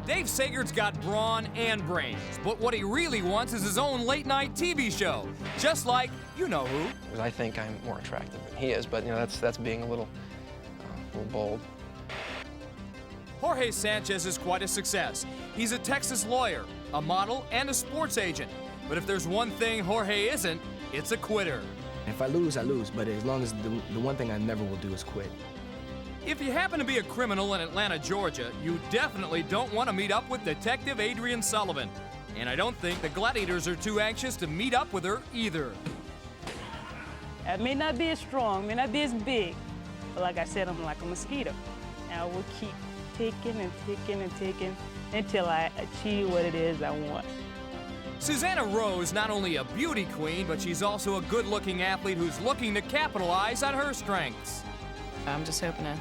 Dave Sagaert's got brawn and brains, but what he really wants is his own late-night TV show, just like you-know-who. I think I'm more attractive than he is, but that's being a little bold. Jorge Sanchez is quite a success. He's a Texas lawyer, a model, and a sports agent. But if there's one thing Jorge isn't, it's a quitter. If I lose, I lose, but as long as the one thing I never will do is quit. If you happen to be a criminal in Atlanta, Georgia, you definitely don't want to meet up with Detective Adrienne Sullivan. And I don't think the Gladiators are too anxious to meet up with her either. I may not be as strong, may not be as big, but like I said, I'm like a mosquito. And I will keep taking and taking and taking until I achieve what it is I want. Susannah Rowe is not only a beauty queen, but she's also a good-looking athlete who's looking to capitalize on her strengths. I'm just hoping to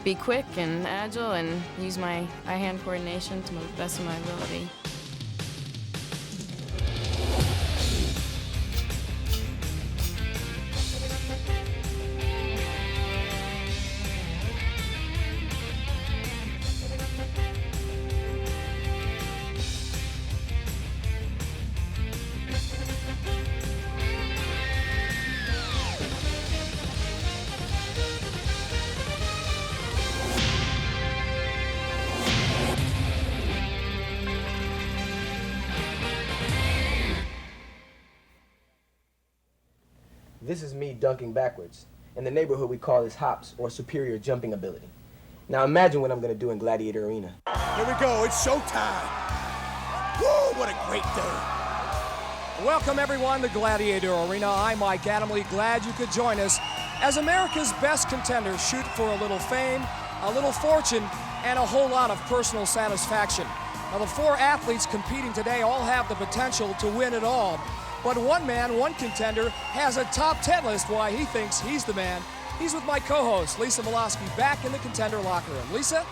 be quick and agile and use my eye-hand coordination to the best of my ability. This is me dunking backwards. In the neighborhood, we call this hops, or superior jumping ability. Now imagine what I'm gonna do in Gladiator Arena. Here we go, it's showtime. Woo, what a great day. Welcome everyone to Gladiator Arena. I'm Mike Adamley, glad you could join us as America's best contenders shoot for a little fame, a little fortune, and a whole lot of personal satisfaction. Now the four athletes competing today all have the potential to win it all. But one man, one contender, has a top 10 list why he thinks he's the man. He's with my co-host, Lisa Milosky, back in the contender locker room. Lisa?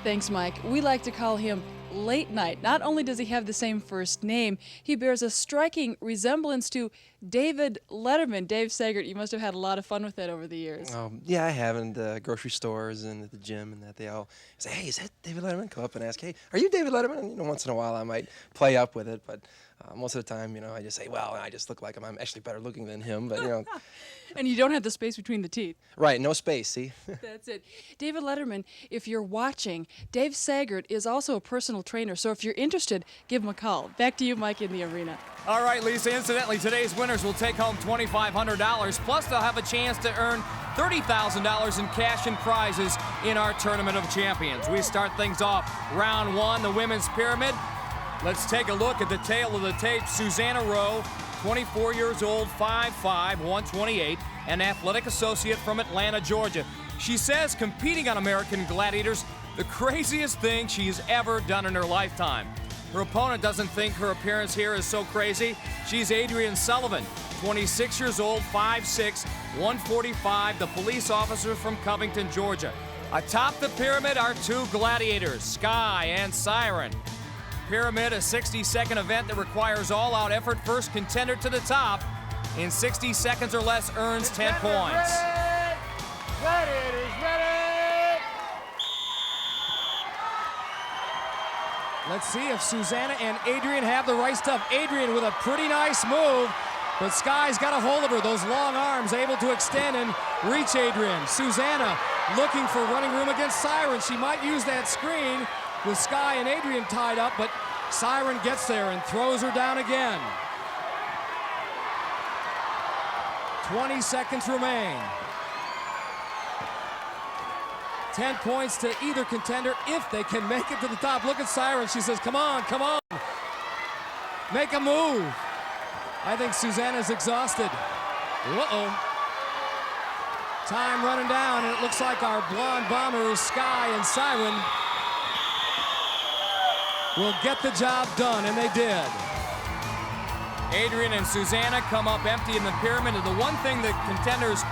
Thanks, Mike. We like to call him Late Night. Not only does he have the same first name, he bears a striking resemblance to David Letterman. Dave Sagaert, you must have had a lot of fun with that over the years. Yeah, I have in the grocery stores and at the gym, and that they all say, "Hey, is that David Letterman?" Come up and ask, "Hey, are you David Letterman?" And once in a while I might play up with it, but most of the time, I just say, "Well, I just look like I'm actually better looking than him," but And you don't have the space between the teeth. Right, no space, see? That's it. David Letterman, if you're watching, Dave Sagaert is also a personal trainer, so if you're interested, give him a call. Back to you, Mike, in the arena. All right, Lisa, incidentally, today's winners will take home $2,500, plus they'll have a chance to earn $30,000 in cash and prizes in our Tournament of Champions. We start things off round one, the women's pyramid. Let's take a look at the tail of the tape. Susannah Rowe, 24 years old, 5'5", 128, an athletic associate from Atlanta, Georgia. She says competing on American Gladiators, the craziest thing she's ever done in her lifetime. Her opponent doesn't think her appearance here is so crazy. She's Adrienne Sullivan, 26 years old, 5'6", 145, the police officer from Covington, Georgia. Atop the pyramid are two gladiators, Sky and Siren. Pyramid, a 60-second event that requires all-out effort. First contender to the top in 60 seconds or less earns 10 points. Ready. Gladiators ready. Let's see if Susanna and Adrienne have the right stuff. Adrienne with a pretty nice move, but Sky's got a hold of her. Those long arms able to extend and reach Adrienne. Susanna looking for running room against Siren. She might use that screen with Sky and Adrienne tied up, but Siren gets there and throws her down again. 20 seconds remain. 10 points to either contender if they can make it to the top. Look at Siren. She says, come on, come on. Make a move. I think Susanna's exhausted. Uh-oh. Time running down, and it looks like our blonde bombers, Sky and Siren, will get the job done, and they did. Adrienne and Susanna come up empty in the pyramid, and the one thing that contenders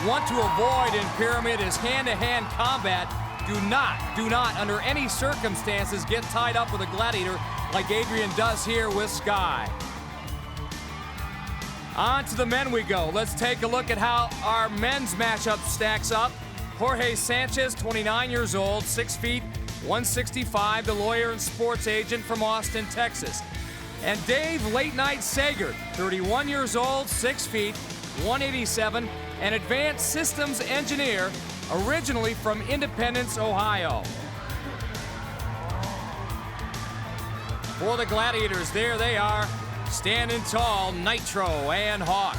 want to avoid in pyramid is hand-to-hand combat. Do not, under any circumstances, get tied up with a gladiator like Adrienne does here with Sky. On to the men we go. Let's take a look at how our men's matchup stacks up. Jorge Sanchez, 29 years old, 6 feet, 165, the lawyer and sports agent from Austin, Texas. And Dave Late Night Sagaert, 31 years old, 6 feet, 187, an advanced systems engineer, originally from Independence, Ohio. For the Gladiators, there they are, standing tall, Nitro and Hawk.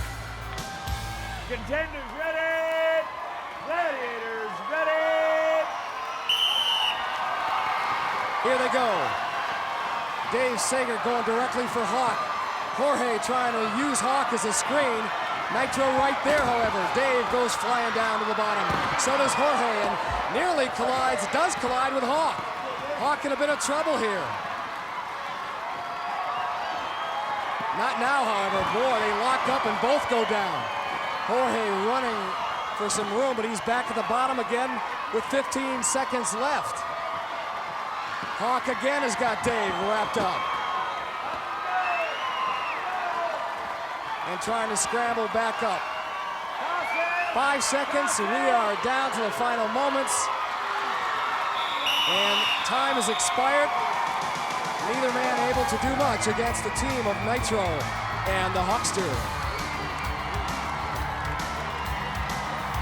Contenders ready! Gladiators ready! Here they go. Dave Sagaert going directly for Hawk. Jorge trying to use Hawk as a screen. Nitro right there, however. Dave goes flying down to the bottom. So does Jorge, and nearly does collide with Hawk. Hawk in a bit of trouble here. Not now, however. Boy, they lock up and both go down. Jorge running for some room, but he's back at the bottom again with 15 seconds left. Hawk again has got Dave wrapped up. And trying to scramble back up. 5 seconds, and we are down to the final moments. And time has expired. Neither man able to do much against the team of Nitro and the Huckster.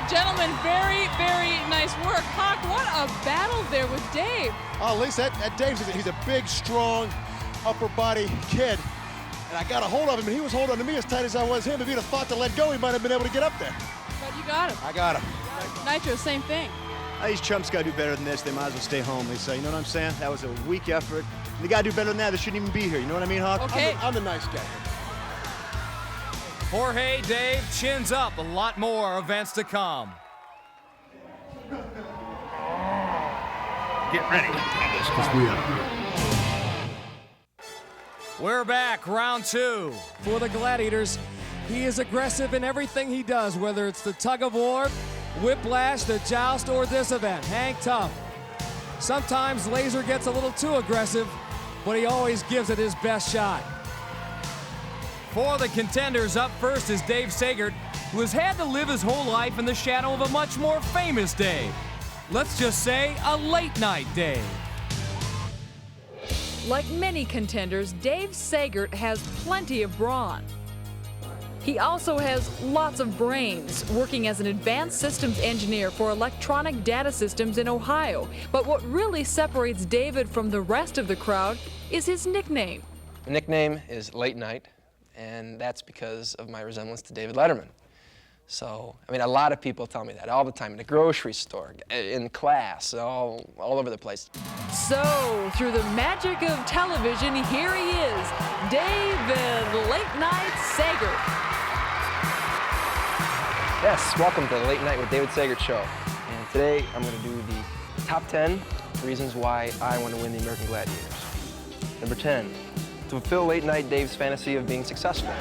Gentlemen, very, very nice work. Hawk, what a battle there with Dave. Oh, Lisa, that Dave's, he's a big, strong, upper body kid. And I got a hold of him, and he was holding on to me as tight as I was him. If he'd have thought to let go, he might have been able to get up there. But you got him. I got him. Nitro, same thing. These chumps got to do better than this. They might as well stay home, Lisa. You know what I'm saying? That was a weak effort. They got to do better than that. They shouldn't even be here. You know what I mean, Hawk? Okay. I'm the nice guy. Jorge, Dave, chins up. A lot more events to come. Get ready. Because we are. We're back, round 2. For the Gladiators, he is aggressive in everything he does, whether it's the Tug of War, Whiplash, the Joust, or this event. Hang tough. Sometimes Laser gets a little too aggressive, but he always gives it his best shot. For the Contenders, up first is Dave Sagaert, who has had to live his whole life in the shadow of a much more famous Dave. Let's just say a late night Dave. Like many contenders, Dave Sagaert has plenty of brawn. He also has lots of brains, working as an advanced systems engineer for electronic data systems in Ohio. But what really separates David from the rest of the crowd is his nickname. The nickname is Late Night, and that's because of my resemblance to David Letterman. So, I mean, a lot of people tell me that all the time, in the grocery store, in class, all over the place. So, through the magic of television, here he is, David Late Night Sagaert. Yes, welcome to the Late Night with David Sagaert show. And today I'm going to do the top 10 reasons why I want to win the American Gladiators. Number 10, to fulfill Late Night Dave's fantasy of being successful.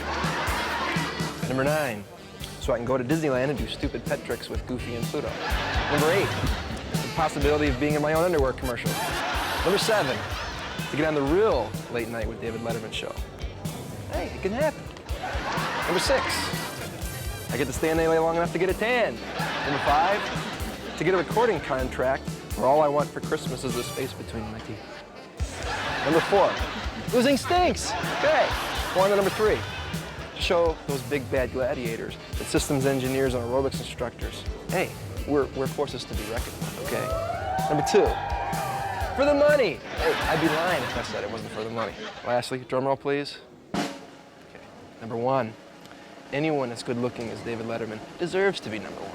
Number 9, so I can go to Disneyland and do stupid pet tricks with Goofy and Pluto. Number 8, the possibility of being in my own underwear commercial. Number 7, to get on the real Late Night with David Letterman show. Hey, it can happen. Number 6, I get to stay in LA long enough to get a tan. Number 5, to get a recording contract where all I want for Christmas is the space between my teeth. Number 4, losing stinks. Okay. On to number 3, to show those big bad gladiators, the systems engineers and aerobics instructors, hey, we're forces to be reckoned with, okay? Number 2, for the money. Hey, I'd be lying if I said it wasn't for the money. Lastly, drum roll please. Okay. Number 1, anyone as good looking as David Letterman deserves to be number 1.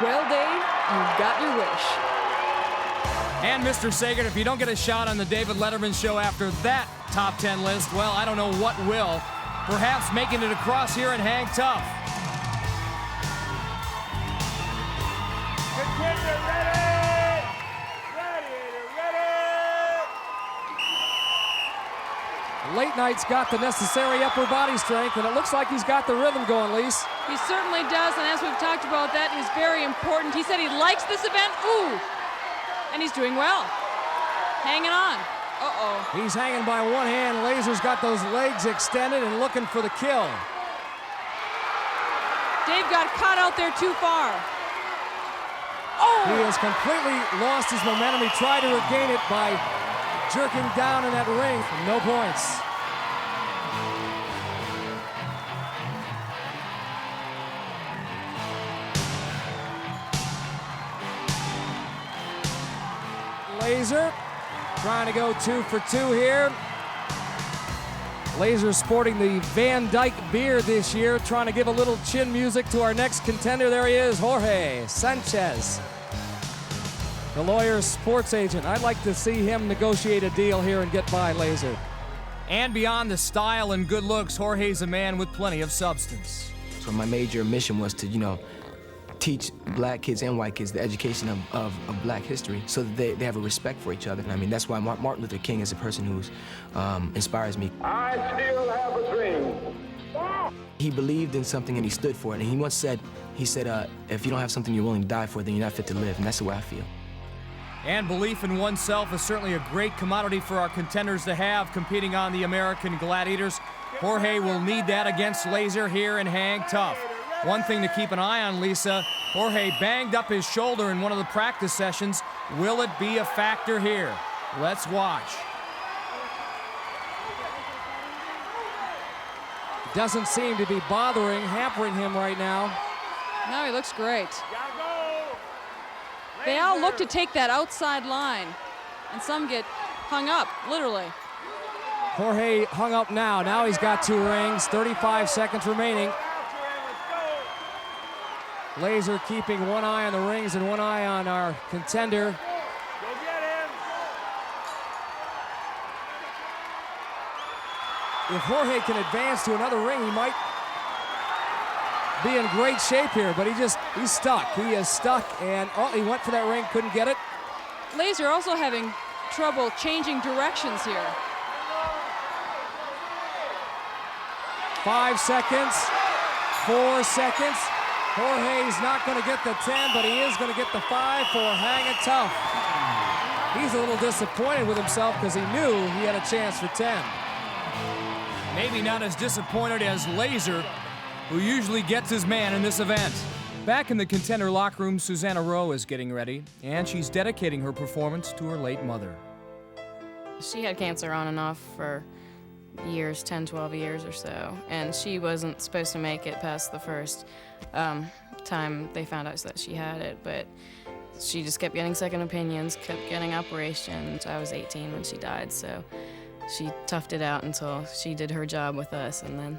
Well, Dave, you got your wish. And Mr. Sagaert, if you don't get a shot on the David Letterman show after that top 10 list, well, I don't know what will. Perhaps making it across here and hang tough. Contender ready! Gladiator ready! Late Night's got the necessary upper body strength, and it looks like he's got the rhythm going, Lise. He certainly does, and as we've talked about, that is very important. He said he likes this event. Ooh! And he's doing well. Hanging on. Uh-oh. He's hanging by one hand. Laser's got those legs extended and looking for the kill. Dave got caught out there too far. He has completely lost his momentum. He tried to regain it by jerking down in that ring. No points. Laser trying to go 2 for 2 here. Laser sporting the Van Dyke beard this year, trying to give a little chin music to our next contender. There he is, Jorge Sanchez, the lawyer, sports agent. I'd like to see him negotiate a deal here and get by Laser. And beyond the style and good looks, Jorge's a man with plenty of substance. So my major mission was to, teach black kids and white kids the education of black history so that they have a respect for each other. And I mean, that's why Martin Luther King is a person who inspires me. I still have a dream. He believed in something and he stood for it. And he once said, if you don't have something you're willing to die for, then you're not fit to live. And that's the way I feel. And belief in oneself is certainly a great commodity for our contenders to have competing on the American Gladiators. Jorge will need that against Laser here and hang tough. One thing to keep an eye on, Lisa, Jorge banged up his shoulder in one of the practice sessions. Will it be a factor here? Let's watch. Doesn't seem to be hampering him right now. No, he looks great. They all look to take that outside line, and some get hung up, literally. Jorge hung up now. Now he's got 2 rings, 35 seconds remaining. Laser keeping one eye on the rings and one eye on our contender. Go get him. If Jorge can advance to another ring, he might be in great shape here, but he's stuck. He is stuck, and he went for that ring, couldn't get it. Laser also having trouble changing directions here. 5 seconds, 4 seconds. Jorge's not going to get the 10, but he is going to get the 5 for hanging tough. He's a little disappointed with himself because he knew he had a chance for 10. Maybe not as disappointed as Laser, who usually gets his man in this event. Back in the contender locker room, Susannah Rowe is getting ready, and she's dedicating her performance to her late mother. She had cancer on and off for years, 10, 12 years or so, and she wasn't supposed to make it past the first time they found out that she had it, but she just kept getting second opinions, kept getting operations. I was 18 when she died, so she toughed it out until she did her job with us and then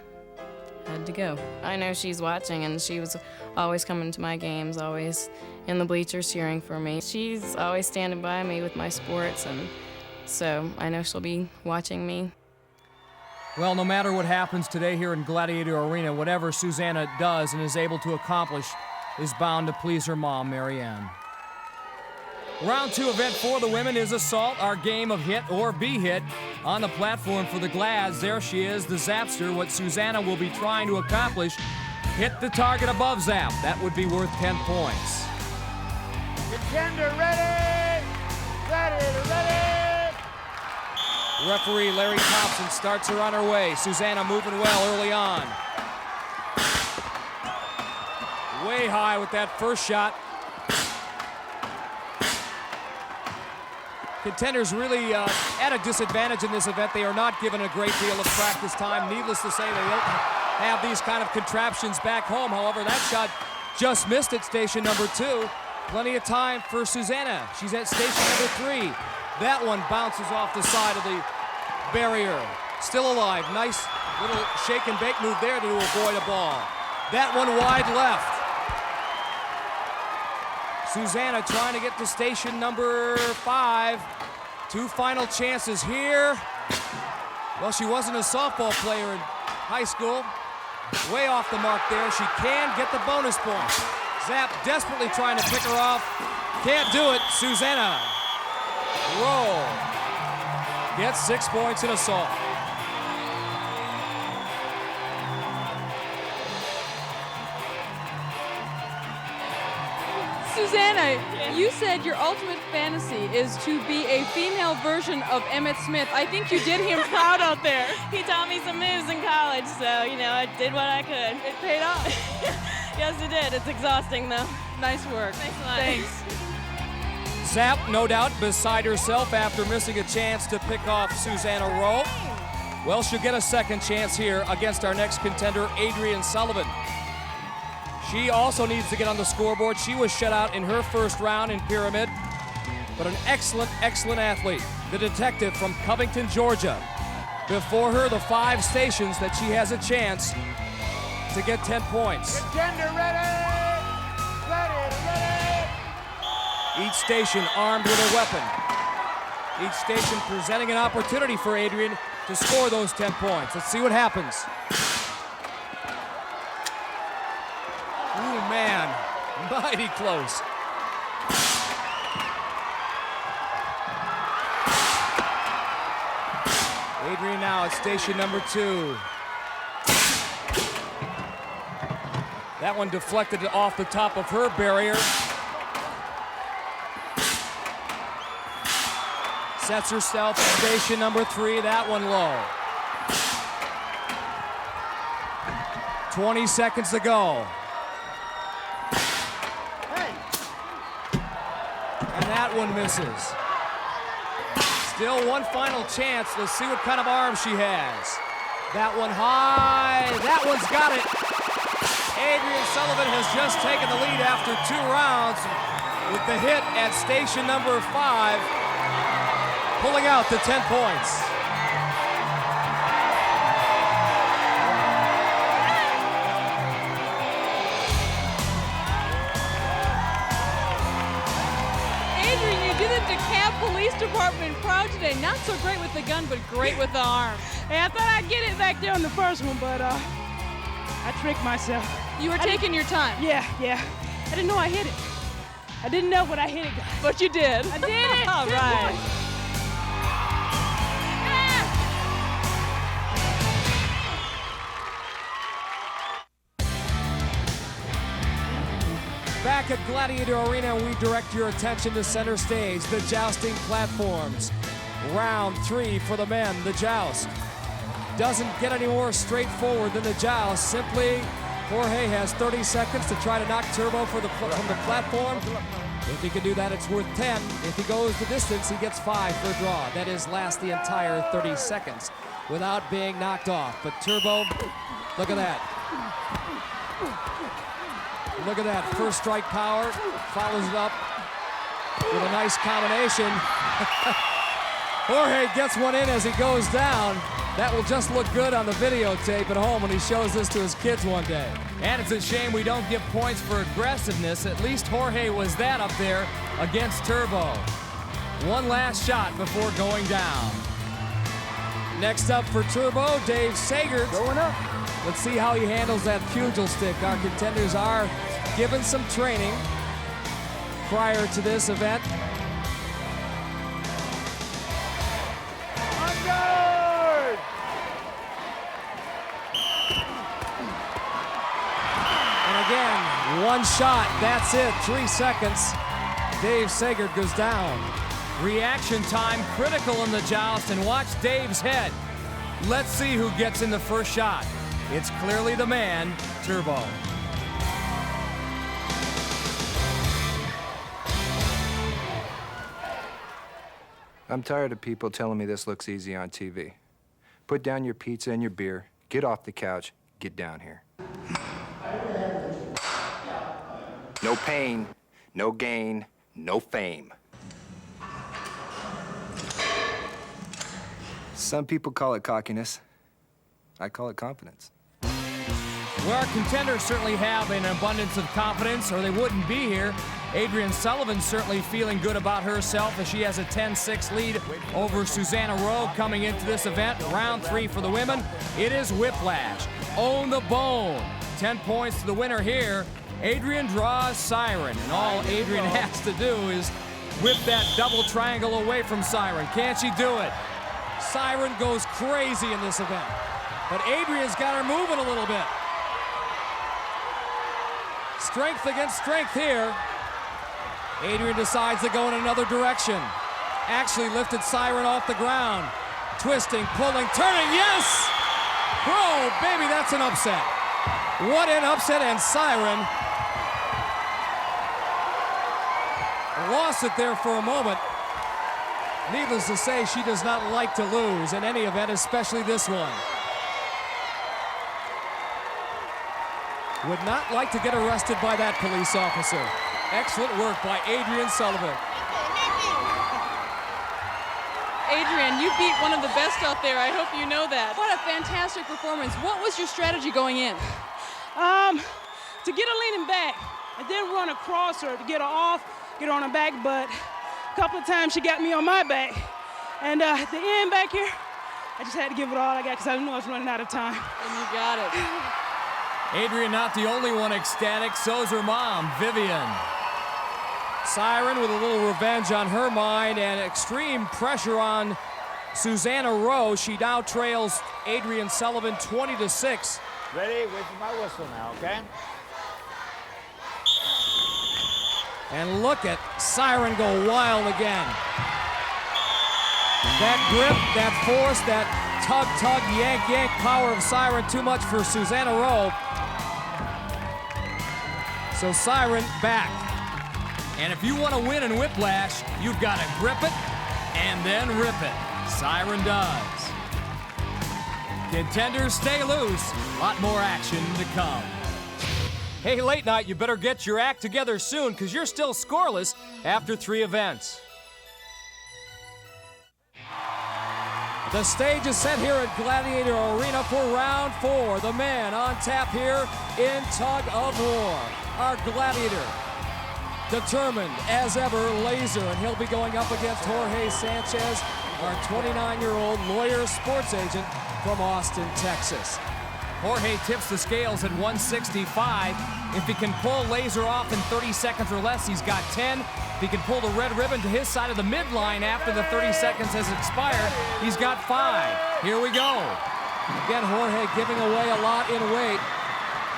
had to go. I know she's watching, and she was always coming to my games, always in the bleachers cheering for me. She's always standing by me with my sports, and so I know she'll be watching me. Well, no matter what happens today here in Gladiator Arena, whatever Susanna does and is able to accomplish is bound to please her mom, Marianne. Round 2 event for the women is Assault, our game of hit or be hit. On the platform for the Glads, there she is, the Zapster. What Susanna will be trying to accomplish, hit the target above Zap. That would be worth 10 points. Contender ready. Gladiator ready. Referee Larry Thompson starts her on her way. Susanna moving well early on. Way high with that first shot. Contenders really at a disadvantage in this event. They are not given a great deal of practice time. Needless to say, they don't have these kind of contraptions back home. However, that shot just missed at station number 2. Plenty of time for Susanna. She's at station number 3. That one bounces off the side of the barrier. Still alive. Nice little shake and bake move there to avoid a ball. That one wide left. Susanna trying to get to station number 5. 2 final chances here. Well, she wasn't a softball player in high school. Way off the mark there. She can get the bonus point. Zap desperately trying to pick her off. Can't do it. Susannah Rowe gets 6 points in Assault. Susanna, you said your ultimate fantasy is to be a female version of Emmitt Smith. I think you did him proud out there. He taught me some moves in college, so, I did what I could. It paid off. Yes, it did. It's exhausting, though. Nice work. Thanks a lot. Thanks. Zap, no doubt, beside herself after missing a chance to pick off Susannah Rowe. Well, she'll get a second chance here against our next contender, Adrienne Sullivan. She also needs to get on the scoreboard. She was shut out in her first round in Pyramid, but an excellent, excellent athlete. The detective from Covington, Georgia. Before her, the 5 stations that she has a chance to get 10 points. Contender ready! Gladiator ready! Each station armed with a weapon. Each station presenting an opportunity for Adrienne to score those 10 points. Let's see what happens. Ooh, man, mighty close. Adrienne now at station number 2. That one deflected off the top of her barrier. Sets herself at station number 3, that one low. 20 seconds to go. And that one misses. Still one final chance. Let's see what kind of arm she has. That one high, that one's got it. Adrienne Sullivan has just taken the lead after 2 rounds with the hit at station number 5, pulling out the 10 points. Adrienne, you did the DeKalb Police Department crowd today. Not so great with the gun, but great with the arm. Hey, I thought I'd get it back there on the first one, but I tricked myself. You were taking your time. Yeah. I didn't know I hit it. I didn't know, but I hit it, guys. But you did. I did it. All 10 right. points. Back at Gladiator Arena, we direct your attention to center stage, the jousting platforms. Round 3 for the men, the joust. Doesn't get any more straightforward than the joust. Simply, Jorge has 30 seconds to try to knock Turbo from the platform. If he can do that, it's worth 10. If he goes the distance, he gets 5 for a draw. That is, last the entire 30 seconds without being knocked off. But Turbo, look at that. Look at that, first strike power, follows it up with a nice combination. Jorge gets one in as he goes down. That will just look good on the videotape at home when he shows this to his kids one day. And it's a shame we don't give points for aggressiveness. At least Jorge was that up there against Turbo. One last shot before going down. Next up for Turbo, Dave Sagaert. Going up. Let's see how he handles that pugil stick. Our contenders are given some training prior to this event. Under! And again, one shot, that's it, 3 seconds. Dave Sagaert goes down. Reaction time critical in the joust, and watch Dave's head. Let's see who gets in the first shot. It's clearly the man, Turbo. I'm tired of people telling me this looks easy on TV. Put down your pizza and your beer, get off the couch, get down here. No pain, no gain, no fame. Some people call it cockiness. I call it confidence. Well, our contenders certainly have an abundance of confidence, or they wouldn't be here. Adrienne Sullivan certainly feeling good about herself as she has a 10-6 lead over Susannah Rowe coming into this event. Round 3 for the women. It is Whiplash. Own the bone. 10 points to the winner here. Adrienne draws Siren, and all Adrienne has to do is whip that double triangle away from Siren. Can she do it? Siren goes crazy in this event, but Adrienne's got her moving a little bit. Strength against strength here. Adrienne decides to go in another direction. Actually lifted Siren off the ground. Twisting, pulling, turning, yes! Whoa, baby, that's an upset. What an upset, and Siren lost it there for a moment. Needless to say, she does not like to lose in any event, especially this one. Would not like to get arrested by that police officer. Excellent work by Adrienne Sullivan. Adrienne, you beat one of the best out there. I hope you know that. What a fantastic performance. What was your strategy going in? To get her leaning back and then run across her to get her off, get her on her back, but a couple of times she got me on my back. And at the end back here, I just had to give it all I got because I knew I was running out of time. And you got it. Adrienne not the only one ecstatic, so's her mom, Vivian. Siren with a little revenge on her mind and extreme pressure on Susannah Rowe. She now trails Adrienne Sullivan 20-6. Ready? Wait for my whistle now, okay? And look at Siren go wild again. That grip, that force, that tug, yank power of Siren, too much for Susannah Rowe. So Siren back. And if you want to win in Whiplash, you've got to grip it and then rip it. Siren does. Contenders stay loose. A lot more action to come. Hey, late night, you better get your act together soon because you're still scoreless after 3 events. The stage is set here at Gladiator Arena for round 4. The man on tap here in Tug of War. Our Gladiator, determined as ever, Laser, and he'll be going up against Jorge Sanchez, our 29-year-old lawyer sports agent from Austin, Texas. Jorge tips the scales at 165. If he can pull Laser off in 30 seconds or less, he's got 10. If he can pull the red ribbon to his side of the midline after the 30 seconds has expired, he's got 5. Here we go. Again, Jorge giving away a lot in weight,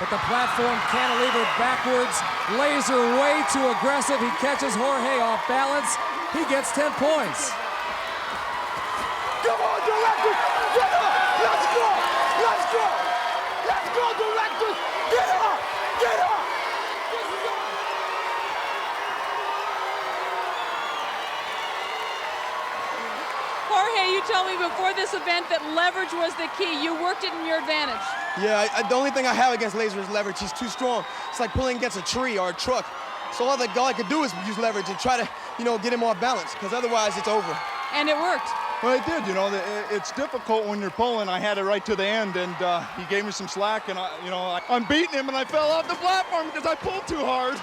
but the platform cantilevered backwards. Laser way too aggressive. He catches Jorge off balance. He gets 10 points. Come on, directors! Get up! Let's go! Let's go! Let's go, directors! Get up! Get up! Jorge, you told me before this event that leverage was the key. You worked it in your advantage. Yeah, the only thing I have against Laser is leverage. He's too strong. It's like pulling against a tree or a truck. So all I could do is use leverage and try to, get him off balance, because otherwise it's over. And it worked. Well, it did. It's difficult when you're pulling. I had it right to the end, and he gave me some slack, and I'm beating him, and I fell off the platform because I pulled too hard.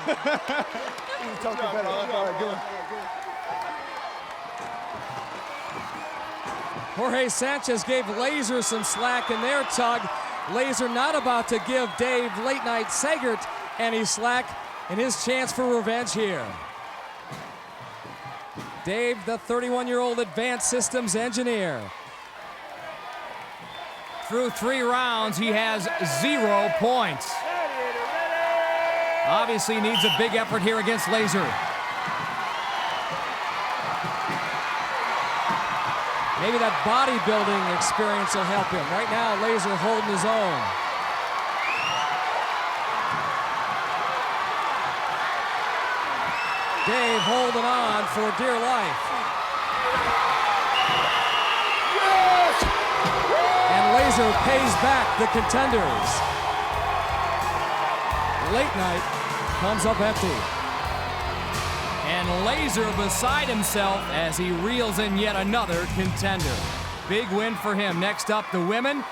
Jorge Sanchez gave Laser some slack in their tug. Laser not about to give Dave Late Night Sagaert any slack in his chance for revenge here. Dave, the 31-year-old advanced systems engineer. Through 3 rounds, he has 0 points. Obviously needs a big effort here against Laser. Maybe that bodybuilding experience will help him. Right now, Laser holding his own. Dave holding on for dear life. Yes! And Laser pays back the Contenders. Late Night comes up empty. And Laser beside himself as he reels in yet another contender. Big win for him. Next up, the women.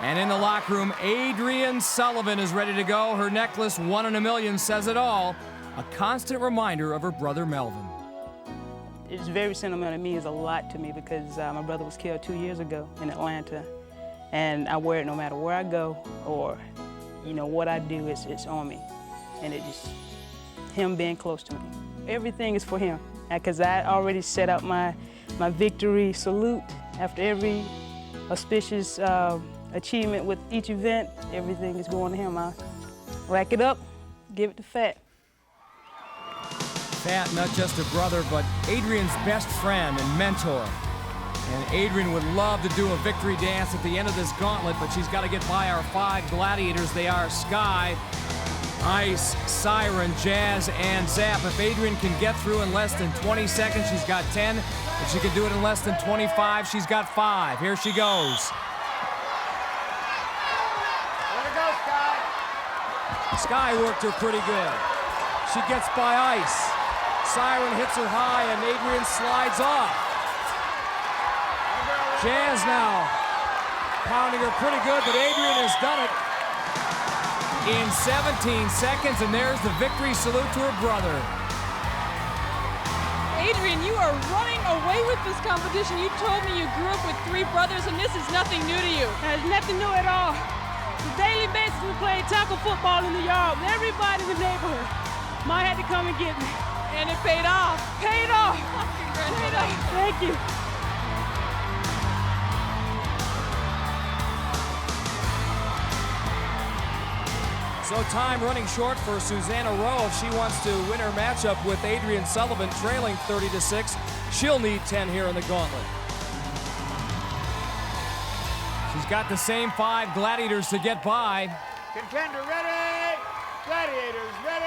And in the locker room, Adrienne Sullivan is ready to go. Her necklace, 1 in a million, says it all. A constant reminder of her brother Melvin. It's very sentimental to me. It's a lot to me because my brother was killed 2 years ago in Atlanta. And I wear it no matter where I go or, what I do, it's on me. And it's just him being close to me. Everything is for him, because I already set up my victory salute after every auspicious achievement with each event. Everything is going to him. I rack it up, give it to Fat. Fat, not just a brother, but Adrienne's best friend and mentor. And Adrienne would love to do a victory dance at the end of this gauntlet, but she's got to get by our 5 gladiators. They are Sky, Ice, Siren, Jazz, and Zap. If Adrienne can get through in less than 20 seconds, she's got 10. If she can do it in less than 25, she's got 5. Here she goes. Let her go, Sky. Sky worked her pretty good. She gets by Ice. Siren hits her high, and Adrienne slides off. Jazz now pounding her pretty good, but Adrienne has done it in 17 seconds, and there's the victory salute to her brother. Adrienne, you are running away with this competition. You told me you grew up with 3 brothers, and this is nothing new to you. There's nothing new at all. On a daily basis, we play tackle football in the yard with everybody in the neighborhood. Ma had to come and get me. And it paid off. Paid off. Congratulations. Thank you. So time running short for Susannah Rowe. If she wants to win her matchup with Adrienne Sullivan trailing 30-6, she'll need 10 here in the gauntlet. She's got the same 5 Gladiators to get by. Contender ready. Gladiators ready.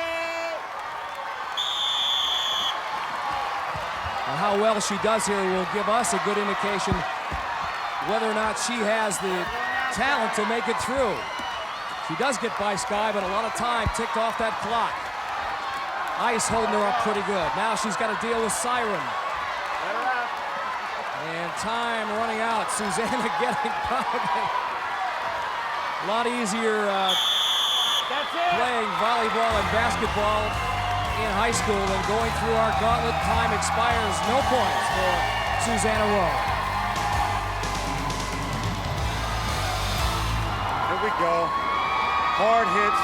How well she does here will give us a good indication whether or not she has the talent to make it through. She does get by Sky, but a lot of time ticked off that clock. Ice holding her up pretty good. Now she's got to deal with Siren. And time running out. Susanna getting probably a lot easier playing volleyball and basketball in high school than going through our gauntlet. Time expires. No points for Susannah Rowe. Here we go. Hard hits,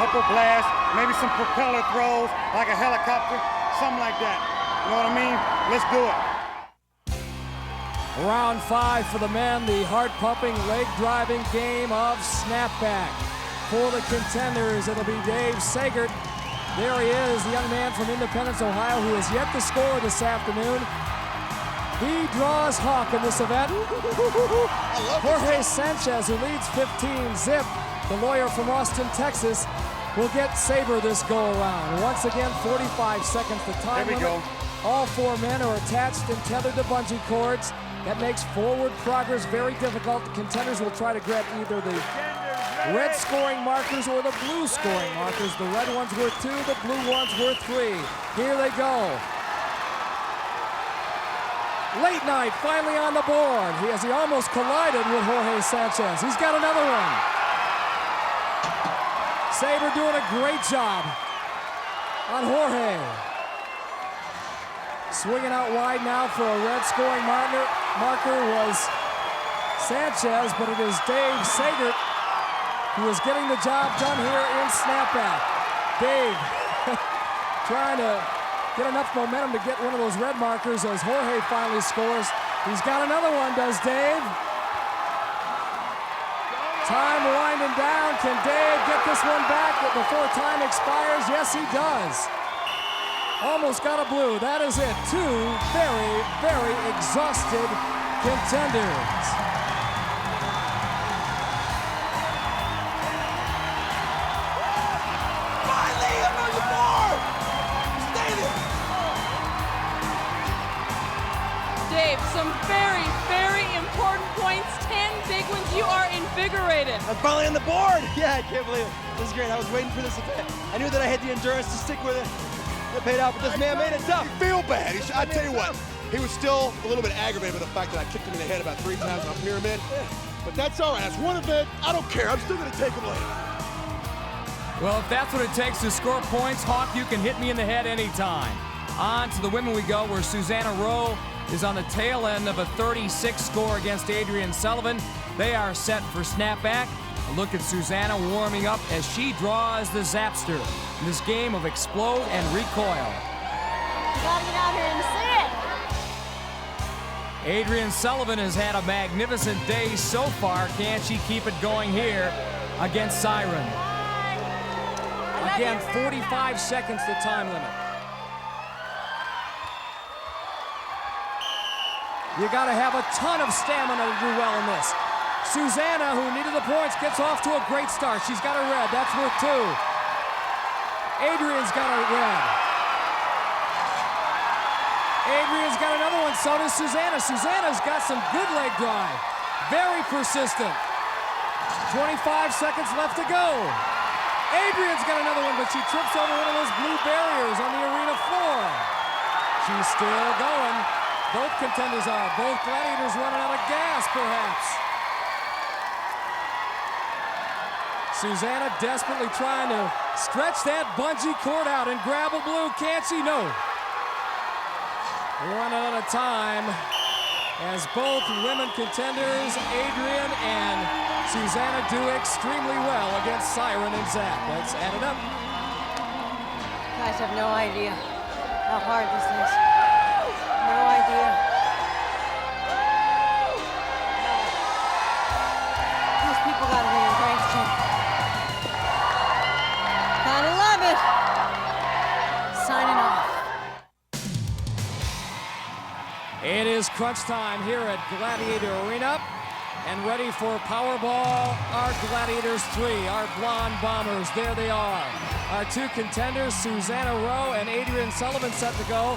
couple blasts, maybe some propeller throws, like a helicopter, something like that. You know what I mean? Let's do it. Round 5 for the men, the heart-pumping, leg-driving game of Snapback. For the contenders, it'll be Dave Sagaert. There he is, the young man from Independence, Ohio, who has yet to score this afternoon. He draws Hawk in this event. Jorge Sanchez, who leads 15-zip. The lawyer from Austin, Texas, will get Saber this go-around. Once again, 45 seconds the time limit. Go. All 4 men are attached and tethered to bungee cords. That makes forward progress very difficult. The contenders will try to grab either the red scoring markers or the blue scoring markers. The red one's worth 2, the blue one's worth 3. Here they go. Late night finally on the board. He almost collided with Jorge Sanchez. He's got another one. Saber doing a great job on Jorge. Swinging out wide now for a red scoring marker was Sanchez, but it is Dave Sagaert who is getting the job done here in Snapback. Dave trying to get enough momentum to get one of those red markers as Jorge finally scores. He's got another one, does Dave? Time winding down. Can Dave get this one back before time expires? Yes, he does. Almost got a blue. That is it. 2 very, very exhausted contenders. Finally, I'm on the board. Stay there. Dave, some very, very important points. 10 big ones. You are invigorated. I'm finally on the board. Yeah, I can't believe it. This is great. I was waiting for this event. I knew that I had the endurance to stick with it. It paid out, but this man made it tough. You feel bad. I tell you what, he was still a little bit aggravated with the fact that I kicked him in the head about 3 times on a pyramid. But that's all right. That's one event. I don't care. I'm still going to take him later. Well, if that's what it takes to score points, Hawk, you can hit me in the head anytime. On to the women we go, where Susannah Rowe is on the tail end of a 36 score against Adrienne Sullivan. They are set for Snapback. A look at Susanna warming up as she draws the Zapster in this game of explode and recoil. You gotta get out here and see it. Adrienne Sullivan has had a magnificent day so far. Can she keep it going here against Siren? Again, 45 seconds the time limit. You got to have a ton of stamina to do well in this. Susanna, who needed the points, gets off to a great start. She's got a red. That's worth 2. Adrienne's got a red. Adrienne's got another one, so does Susanna. Susanna's got some good leg drive. Very persistent. 25 seconds left to go. Adrienne's got another one, but she trips over one of those blue barriers on the arena floor. She's still going. Both contenders are. Both gladiators running out of gas, perhaps. Susanna desperately trying to stretch that bungee cord out and grab a blue. Can't she? No. Running out of time as both women contenders, Adrienne and Susanna, do extremely well against Siren and Zap. Let's add it up. You guys have no idea how hard this is. No idea. These people got to be in great shape. Gotta love it. Signing off. It is crunch time here at Gladiator Arena. And ready for Powerball, our Gladiators 3, our blonde bombers. There they are. Our two contenders, Susannah Rowe and Adrienne Sullivan, set to go.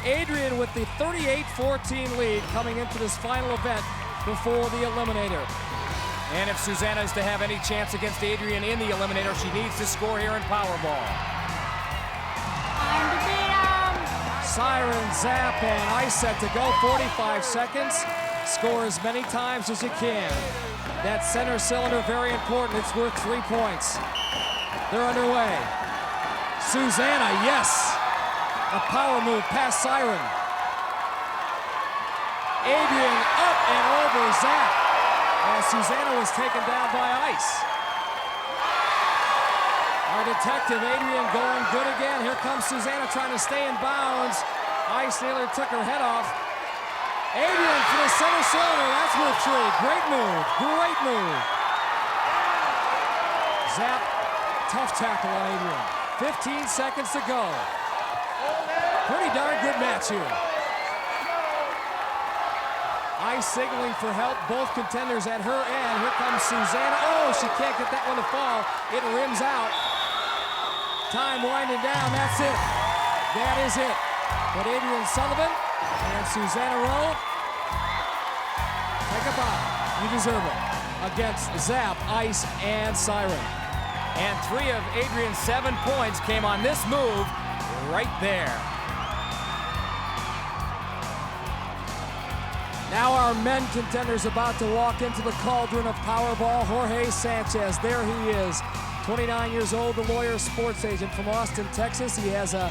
Adrienne with the 38-14 lead coming into this final event before the Eliminator. And if Susanna is to have any chance against Adrienne in the Eliminator, she needs to score here in Powerball. Siren, Zap, and Ice set to go. 45 seconds. Score as many times as you can. That center cylinder, very important. It's worth 3 points. They're underway. Susanna, yes. A power move past Siren. Adrienne up and over Zap. And Susanna was taken down by Ice. Our detective, Adrienne, going good again. Here comes Susanna trying to stay in bounds. Ice nearly took her head off. Adrienne for the center cylinder, that's worth 3. Great move, great move. Zap, tough tackle on Adrienne. 15 seconds to go. Pretty darn good match here. Ice signaling for help, both contenders at her end. Here comes Susanna. Oh, she can't get that one to fall. It rims out. Time winding down, that's it. That is it. But Adrienne Sullivan and Susannah Rowe, take a bow. You deserve it. Against Zap, Ice, and Siren. And 3 of Adrienne's 7 points came on this move right there. Now our men contenders about to walk into the cauldron of Powerball. Jorge Sanchez, there he is. 29 years old, the lawyer, sports agent from Austin, Texas. He has a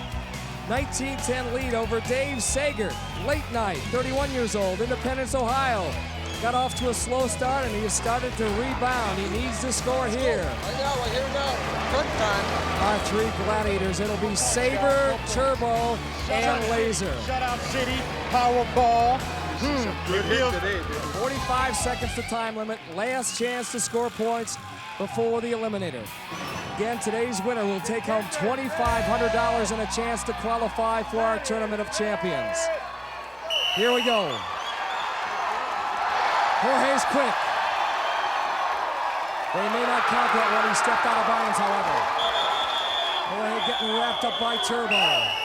19-10 lead over Dave Sagaert. Late night, 31 years old, Independence, Ohio. Got off to a slow start and he has started to rebound. He needs to score here. I know, here we go. Good time. Our 3 gladiators, it'll be Saber, Turbo, and Laser. Shutout City, Powerball. Good deal today, 45 seconds to time limit. Last chance to score points before the Eliminator. Again, today's winner will take home $2,500 and a chance to qualify for our Tournament of Champions. Here we go. Jorge's quick. They may not count that one. He stepped out of bounds, however. Jorge getting wrapped up by Turbo.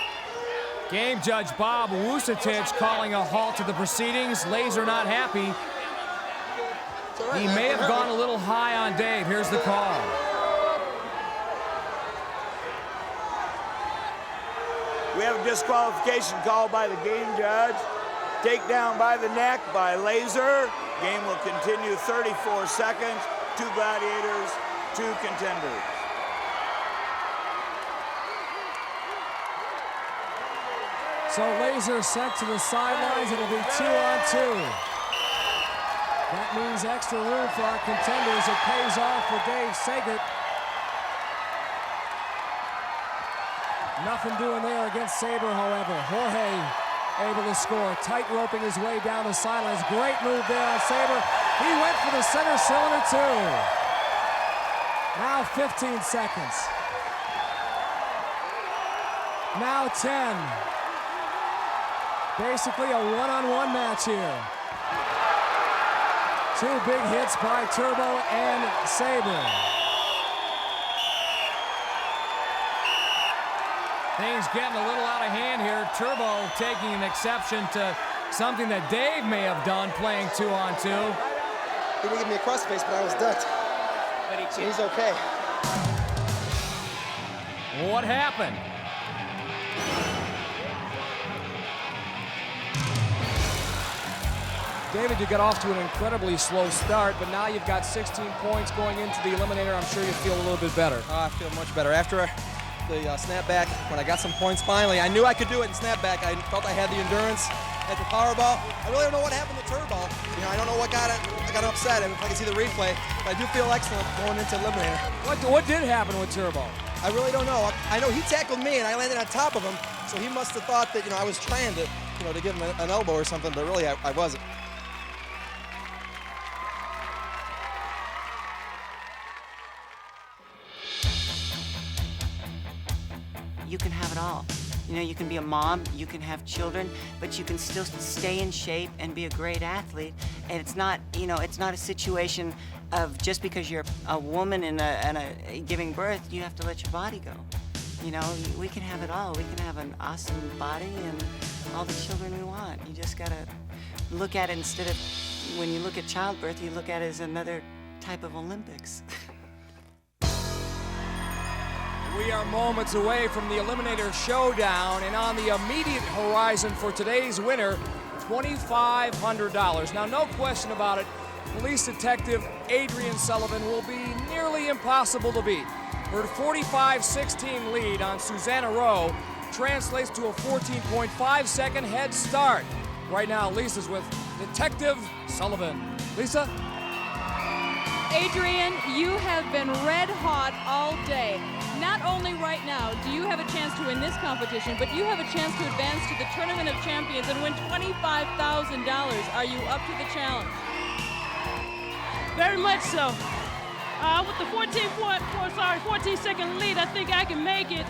Game judge Bob Wusatich calling a halt to the proceedings. Laser not happy. He may have gone a little high on Dave. Here's the call. We have a disqualification call by the game judge. Takedown by the neck by Laser. Game will continue 34 seconds. 2 gladiators, 2 contenders. So Laser sent to the sidelines. It'll be 2-on-2. That means extra room for our contenders. It pays off for Dave Sagaert. Nothing doing there against Saber, however. Jorge able to score, tight roping his way down the sidelines. Great move there on Saber. He went for the center cylinder too. Now 15 seconds. Now 10. Basically a one-on-one match here. 2 big hits by Turbo and Saber. Things getting a little out of hand here. Turbo taking an exception to something that Dave may have done playing 2-on-2. He didn't give me a crossface, but I was ducked. So he's okay. What happened? David, you got off to an incredibly slow start, but now you've got 16 points going into the Eliminator. I'm sure you feel a little bit better. I feel much better. After the snapback, when I got some points finally, I knew I could do it in snapback. I felt I had the endurance at the Powerball. I really don't know what happened to Turbo. You know, I don't know what got it. I got upset. If I can see the replay, but I do feel excellent going into Eliminator. What did happen with Turbo? I really don't know. I know he tackled me and I landed on top of him, so he must have thought that, you know, I was trying to, you know, to give him an elbow or something, but really I wasn't. You can have it all. You know, you can be a mom, you can have children, but you can still stay in shape and be a great athlete. And it's not, you know, it's not a situation of just because you're a woman and giving birth, you have to let your body go. You know, we can have it all. We can have an awesome body and all the children we want. You just gotta look at it instead of, when you look at childbirth, you look at it as another type of Olympics. We are moments away from the Eliminator Showdown, and on the immediate horizon for today's winner, $2,500. Now, no question about it, Police Detective Adrienne Sullivan will be nearly impossible to beat. Her 45-16 lead on Susannah Rowe translates to a 14.5-second head start. Right now, Lisa's with Detective Sullivan. Lisa? Adrienne, you have been red hot all day. Not only right now do you have a chance to win this competition, but you have a chance to advance to the Tournament of Champions and win $25,000. Are you up to the challenge? Very much so. With the 14-second lead, I think I can make it.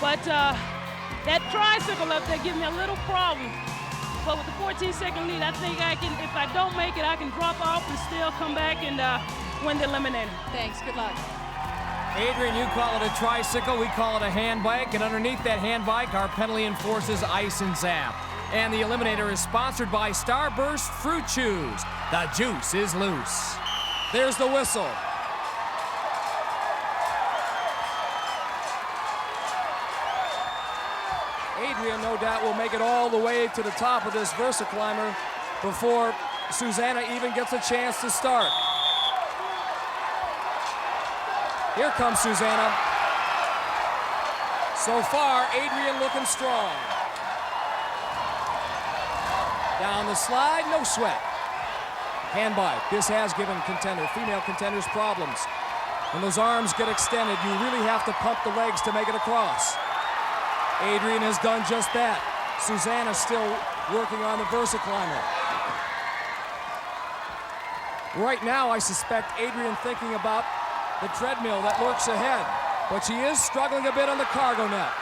But that tricycle up there gives me a little problem. But with the 14-second lead, I think I can, if I don't make it, I can drop off and still come back and win the Eliminator. Thanks, good luck. Adrienne, you call it a tricycle, we call it a hand bike, and underneath that hand bike, our penalty enforces Ice and Zap. And the Eliminator is sponsored by Starburst Fruit Chews. The juice is loose. There's the whistle. Adrienne, no doubt, will make it all the way to the top of this VersaClimber before Susanna even gets a chance to start. Here comes Susanna. So far, Adrienne looking strong. Down the slide, no sweat. Hand bike. This has given female contenders problems. When those arms get extended, you really have to pump the legs to make it across. Adrienne has done just that. Susanna's still working on the VersaClimber. Right now, I suspect Adrienne thinking about the treadmill that lurks ahead, but she is struggling a bit on the cargo net.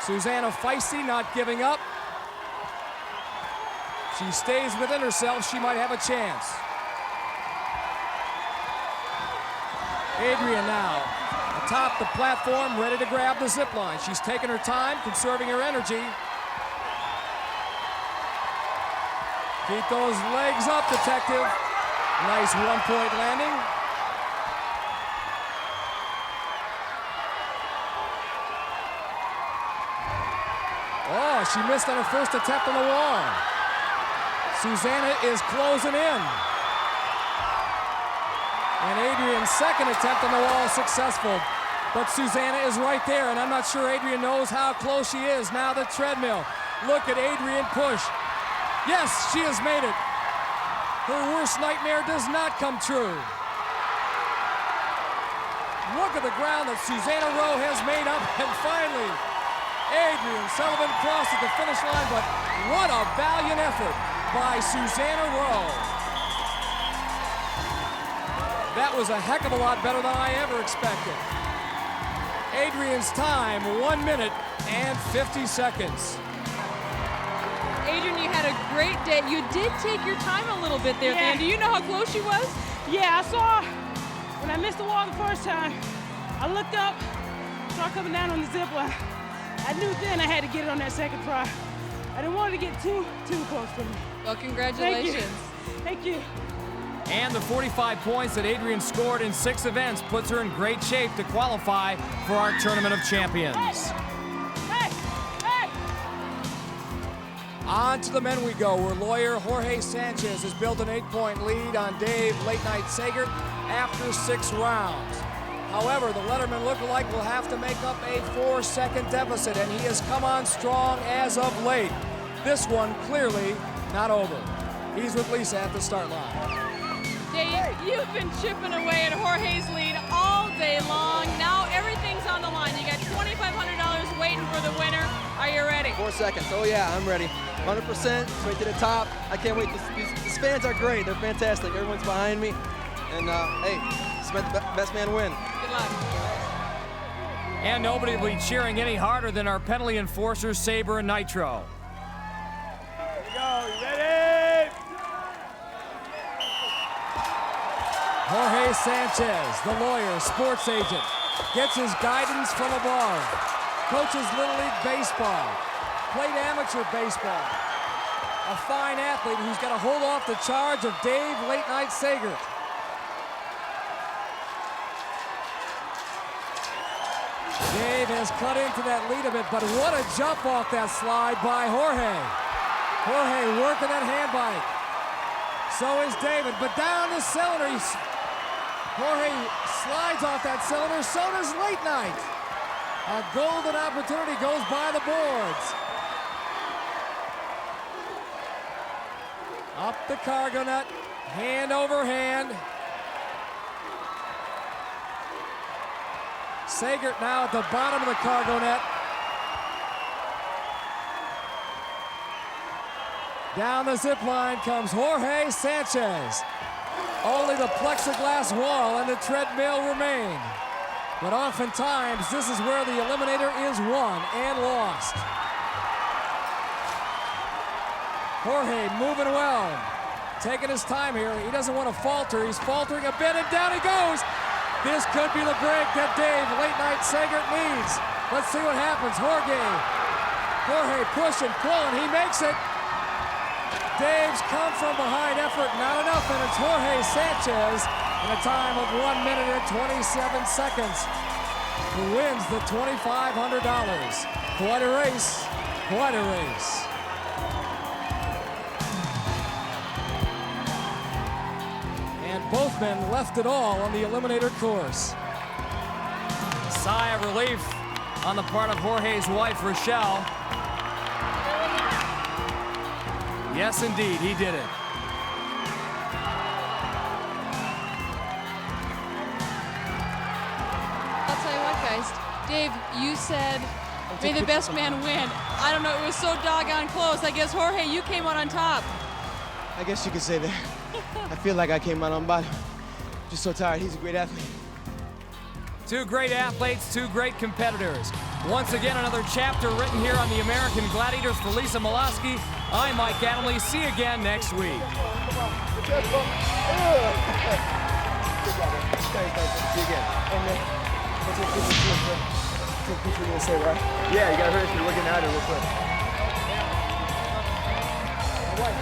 Susanna feisty, not giving up. She stays within herself, she might have a chance. Adrienne now atop the platform, ready to grab the zip line. She's taking her time, conserving her energy. Keep those legs up, Detective. Nice one-point landing. Oh, she missed on her first attempt on the wall. Susanna is closing in. And Adrienne's second attempt on the wall is successful. But Susanna is right there, and I'm not sure Adrienne knows how close she is. Now the treadmill. Look at Adrienne push. Yes, she has made it. Her worst nightmare does not come true. Look at the ground that Susannah Rowe has made up, and finally, Adrienne Sullivan crossed at the finish line, but what a valiant effort by Susannah Rowe. That was a heck of a lot better than I ever expected. Adrienne's time, 1 minute and 50 seconds. Adrienne, you had a great day. You did take your time a little bit there, Dan. Do you know how close she was? Yeah, I saw when I missed the wall the first time. I looked up, start coming down on the zip line, I knew then I had to get it on that second try. I didn't want to get too close to me. Well, congratulations. Thank you. And the 45 points that Adrienne scored in 6 events puts her in great shape to qualify for our Tournament of Champions. Hey! On to the men we go, where lawyer Jorge Sanchez has built an 8-point lead on Dave Late Night Sagaert after 6 rounds. However, the Letterman lookalike will have to make up a 4-second deficit, and he has come on strong as of late. This one clearly not over. He's with Lisa at the start line. Dave, you've been chipping away at Jorge's lead all day long. Now everything's on the line. You got $2,500 waiting for the winner. Are you ready? 4 seconds. Oh yeah, I'm ready. 100%, straight to the top. I can't wait. These fans are great. They're fantastic. Everyone's behind me. And hey, just let the best man win. Good luck. And nobody will be cheering any harder than our penalty enforcers, Saber and Nitro. Here we go. You ready? Jorge Sanchez, the lawyer, sports agent, gets his guidance from above. Coaches Little League Baseball, played amateur baseball. A fine athlete who's got to hold off the charge of Dave Late Night Sagaert. Dave has cut into that lead a bit, but what a jump off that slide by Jorge. Jorge working that hand bike. So is David, but down the cylinder. Jorge slides off that cylinder, so does Late Night. A golden opportunity goes by the boards. Up the cargo net, hand over hand. Sagaert now at the bottom of the cargo net. Down the zip line comes Jorge Sanchez. Only the plexiglass wall and the treadmill remain. But oftentimes, this is where the Eliminator is won and lost. Jorge moving well, taking his time here. He doesn't want to falter. He's faltering a bit, and down he goes. This could be the break that Dave Late Night Sagaert needs. Let's see what happens. Jorge pushing, pulling. He makes it. Dave's come from behind effort, not enough, and it's Jorge Sanchez in a time of 1 minute and 27 seconds who wins the $2,500. Quite a race, quite a race. And both men left it all on the Eliminator course. Sigh of relief on the part of Jorge's wife, Rochelle. Yes, indeed, he did it. I'll tell you what, guys. Dave, you said, may the best man win. I don't know, it was so doggone close. I guess, Jorge, you came out on top. I guess you could say that. I feel like I came out on bottom. Just so tired. He's a great athlete. 2 great athletes, 2 great competitors. Once again, another chapter written here on the American Gladiators. For Lisa Molosky, I'm Mike Adamle. See you again next week. See you again. And then, what's what you're gonna say, right? Yeah, you gotta hurry if you're looking at it real quick. All right.